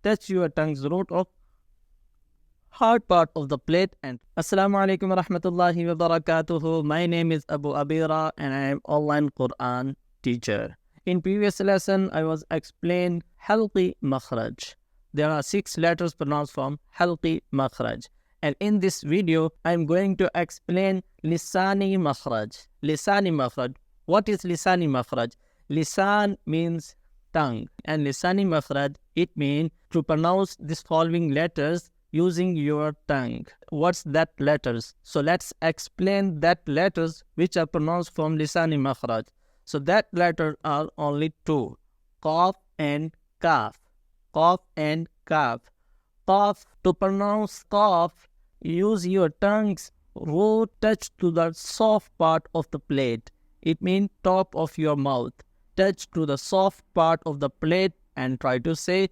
touch your tongue's root of hard part of the plate. And Assalamu Alaikum wa rahmatullahi wa barakatuhu. My name is Abuabeera and I am online Quran teacher. In previous lesson, I was explained Halqi Makhraj. There are 6 letters pronounced from Halqi Makhraj. And in this video, I am going to explain Lisaani Makhraj. Lisaani Makhraj. What is Lisaani Makhraj? Lisan means tongue. And Lisaani Makhraj, it means to pronounce these following letters using your tongue. What's that letters? So let's explain that letters which are pronounced from Lisaani Makhraj. So that letter are only 2. Qaaf and kaaf. Qaaf and kaaf. Qaaf, to pronounce qaaf, use your tongue's root touch to the soft part of the plate. It means top of your mouth. Touch to the soft part of the plate and try to say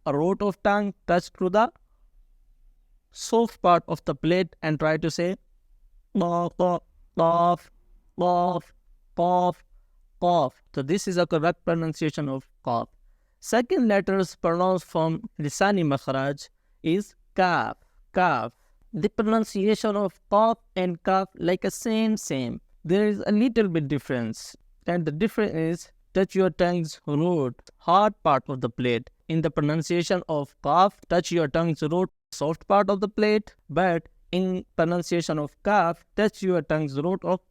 a root of tongue touch to the soft part of the plate and try to say qaaf, qaaf, qaaf, qaaf, qaaf. So this is a correct pronunciation of qaaf. Second letters pronounced from Lisaani Makhraj is kaaf. Kaaf. The pronunciation of qaaf and kaaf like a same. There is a little bit difference. And the difference is touch your tongue's root, hard part of the plate. In the pronunciation of qaaf, touch your tongue's root, soft part of the plate. But in pronunciation of kaaf, touch your tongue's root of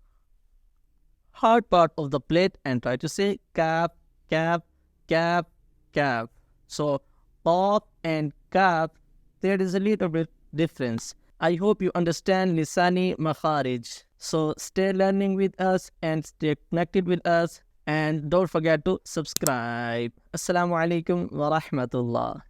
hard part of the plate and try to say kaaf, kaaf, kaaf, kaaf. So qaaf and kaaf, there is a little bit difference. I hope you understand Lisaani Makhraj. So stay learning with us and stay connected with us. And don't forget to subscribe. Assalamu alaikum wa rahmatullah.